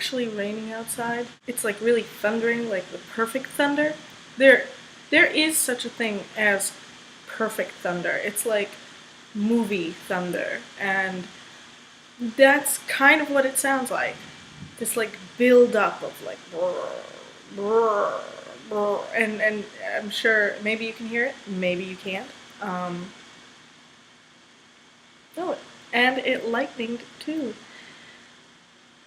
actually raining outside. It's like really thundering, like the perfect thunder. There is such a thing as perfect thunder. It's like movie thunder, and that's kind of what it sounds like. This like build up of like brrr, brrr, brrr, and I'm sure maybe you can hear it, maybe you can't. No, and it lightninged too.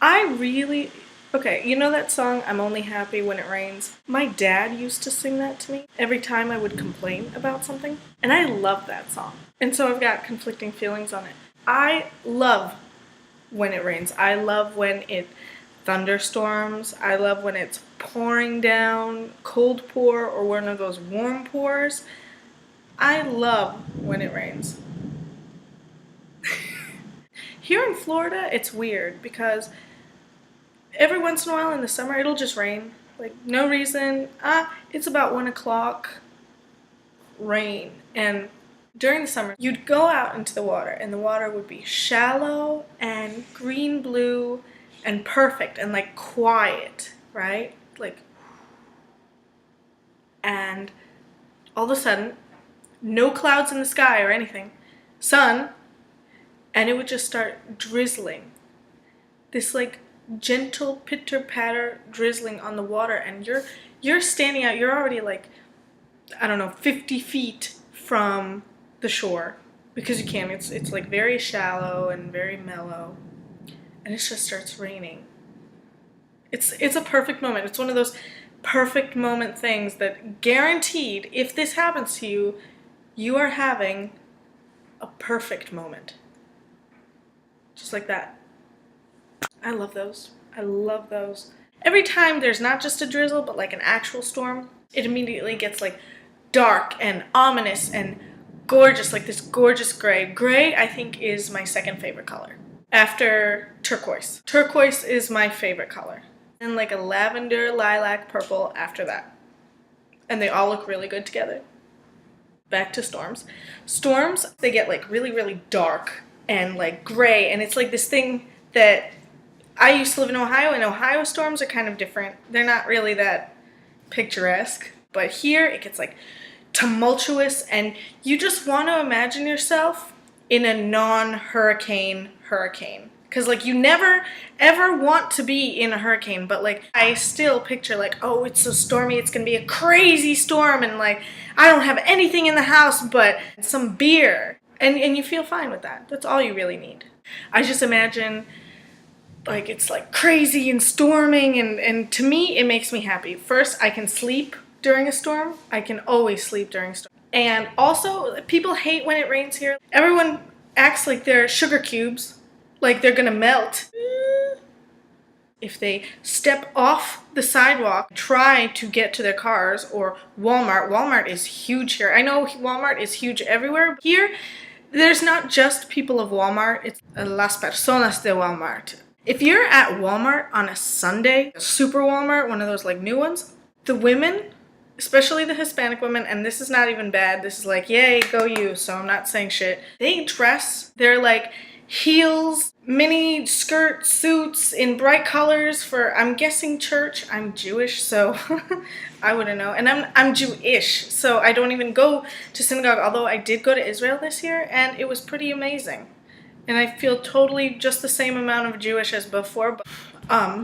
I really okay, you know that song I'm only happy when it rains? My dad used to sing that to me every time I would complain about something, and I love that song. And so I've got conflicting feelings on it. I love when it rains. I love when it thunderstorms. I love when it's pouring down, cold pour, or one of those warm pours. I love when it rains. Here in Florida, it's weird because every once in a while in the summer, it'll just rain. Like, no reason. It's about 1 o'clock, rain. And during the summer, you'd go out into the water, and the water would be shallow and green-blue and perfect and, like, quiet, right? Like, and all of a sudden, no clouds in the sky or anything, sun, and it would just start drizzling. This, like, gentle pitter-patter drizzling on the water, and you're standing out, you're already, like, I don't know, 50 feet from the shore, because you can. It's like very shallow and very mellow, and it just starts raining. It's a perfect moment. It's one of those perfect moment things that guaranteed, if this happens to you, you are having a perfect moment. Just like that. I love those. I love those. Every time there's not just a drizzle, but like an actual storm, it immediately gets like dark and ominous and gorgeous, like this gorgeous gray. Gray, I think, is my second favorite color. After turquoise. Turquoise is my favorite color. And like a lavender, lilac, purple after that. And they all look really good together. Back to storms. Storms, they get like really, really dark and like gray. And it's like this thing that I used to live in Ohio, and Ohio storms are kind of different. They're not really that picturesque. But here it gets like tumultuous, and you just want to imagine yourself in a non-hurricane hurricane. Because, like, you never, ever want to be in a hurricane, but, like, I still picture, like, oh, it's so stormy, it's going to be a crazy storm, and, like, I don't have anything in the house but some beer. And you feel fine with that. That's all you really need. I just imagine, like, it's, like, crazy and storming, and to me, it makes me happy. First, I can sleep during a storm. I can always sleep during a storm. And also, people hate when it rains here. Everyone acts like they're sugar cubes. Like they're gonna melt. If they step off the sidewalk, try to get to their cars, or Walmart. Walmart is huge here. I know Walmart is huge everywhere. Here, there's not just people of Walmart. It's las personas de Walmart. If you're at Walmart on a Sunday, a super Walmart, one of those like new ones, the women, especially the Hispanic women, and this is not even bad. This is like, yay, go you, so I'm not saying shit. They dress, they're like, heels, mini skirt suits in bright colors for, I'm guessing, church. I'm Jewish, so I wouldn't know. And I'm Jewish, so I don't even go to synagogue, although I did go to Israel this year, and it was pretty amazing. And I feel totally just the same amount of Jewish as before.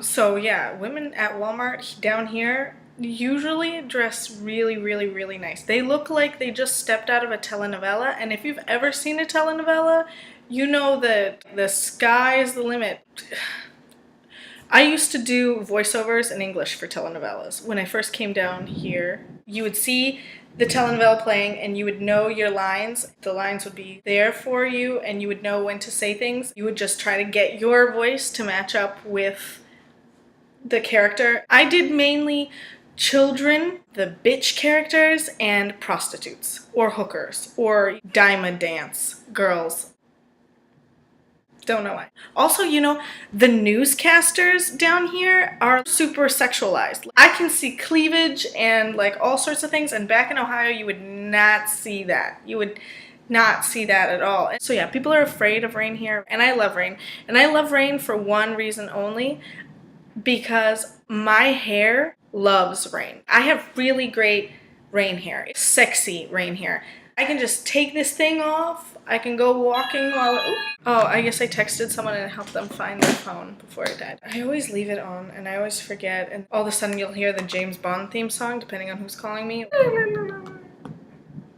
So yeah, women at Walmart down here usually dress really, really, really nice. They look like they just stepped out of a telenovela, and if you've ever seen a telenovela, you know that the sky is the limit. I used to do voiceovers in English for telenovelas. When I first came down here, you would see the telenovela playing and you would know your lines. The lines would be there for you and you would know when to say things. You would just try to get your voice to match up with the character. I did mainly children, the bitch characters, and prostitutes, or hookers, or diamond dance girls. Don't know why. Also, you know, the newscasters down here are super sexualized. I can see cleavage and like all sorts of things, and back in Ohio you would not see that. You would not see that at all. So yeah, people are afraid of rain here, and I love rain. And I love rain for one reason only. because my hair loves rain. I have really great rain hair, sexy rain hair. I can just take this thing off. I can go walking while... Oh, I guess I texted someone and helped them find their phone before it died. I always leave it on and I always forget, and all of a sudden you'll hear the James Bond theme song depending on who's calling me.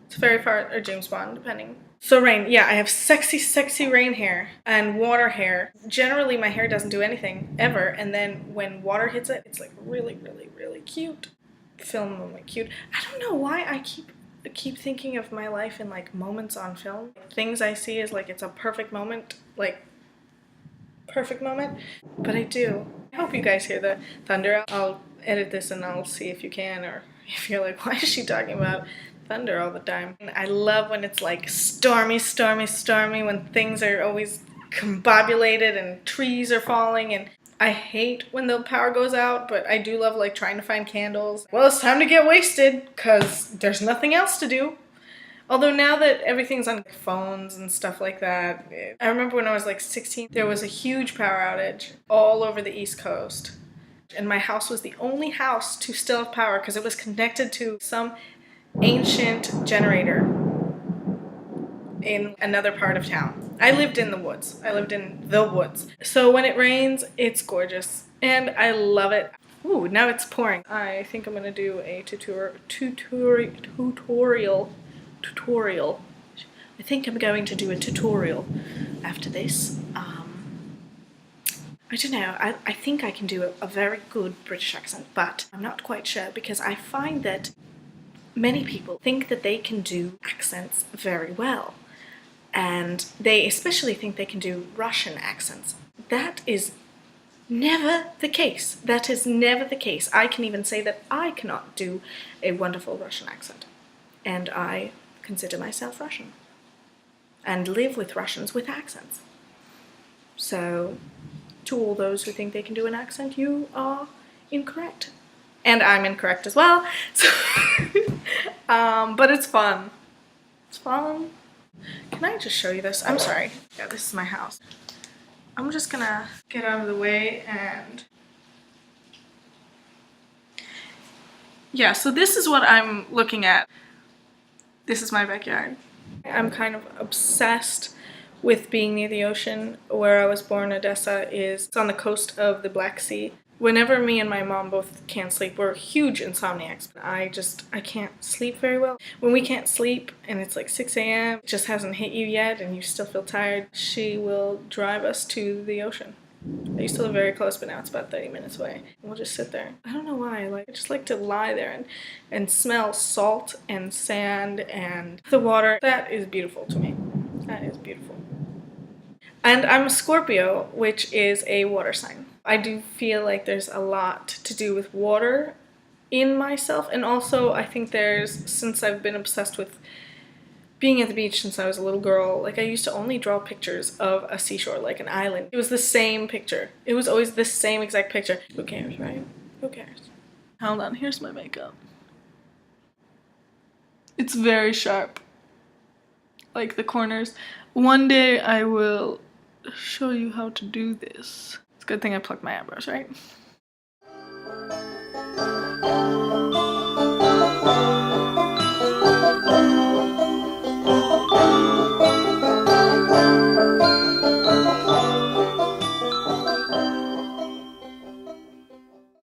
It's very far, or James Bond, depending. So rain, yeah, I have sexy, sexy rain hair and water hair. Generally, my hair doesn't do anything, ever, and then when water hits it, it's like really, really, really cute. Film moment cute. I don't know why I keep thinking of my life in like moments on film. Things I see is like it's a perfect moment, like perfect moment, but I do. I hope you guys hear the thunder. I'll edit this and I'll see if you can, or if you're like, why is she talking about thunder all the time? And I love when it's like stormy, stormy, stormy, when things are always combobulated and trees are falling, and I hate when the power goes out, but I do love like trying to find candles. Well, it's time to get wasted because there's nothing else to do. Although now that everything's on phones and stuff like that, I remember when I was like 16, there was a huge power outage all over the East Coast. And my house was the only house to still have power because it was connected to some ancient generator in another part of town. I lived in the woods. So when it rains, it's gorgeous. And I love it. Ooh, now it's pouring. I think I'm gonna do a tutorial. I think I'm going to do a tutorial after this. I don't know, I think I can do a very good British accent, but I'm not quite sure because I find that many people think that they can do accents very well. And they especially think they can do Russian accents. That is never the case. That is never the case. I can even say that I cannot do a wonderful Russian accent. And I consider myself Russian. And live with Russians with accents. So, to all those who think they can do an accent, you are incorrect. And I'm incorrect as well. So but it's fun. It's fun. Can I just show you this? I'm sorry. Yeah, this is my house. I'm just gonna get out of the way and... Yeah, so this is what I'm looking at. This is my backyard. I'm kind of obsessed with being near the ocean. Where I was born, Odessa, is on the coast of the Black Sea. Whenever me and my mom both can't sleep, we're huge insomniacs. I can't sleep very well. When we can't sleep and it's like 6 a.m., it just hasn't hit you yet and you still feel tired, she will drive us to the ocean. I used to live very close, but now it's about 30 minutes away. And we'll just sit there. I don't know why, I just like to lie there and smell salt and sand and the water. That is beautiful to me. That is beautiful. And I'm a Scorpio, which is a water sign. I do feel like there's a lot to do with water in myself, and also I think since I've been obsessed with being at the beach since I was a little girl, like I used to only draw pictures of a seashore, like an island. It was the same picture. It was always the same exact picture. Who cares, right? Who cares? Hold on, here's my makeup. It's very sharp. Like the corners. One day I will show you how to do this. It's a good thing I plucked my eyebrows, right?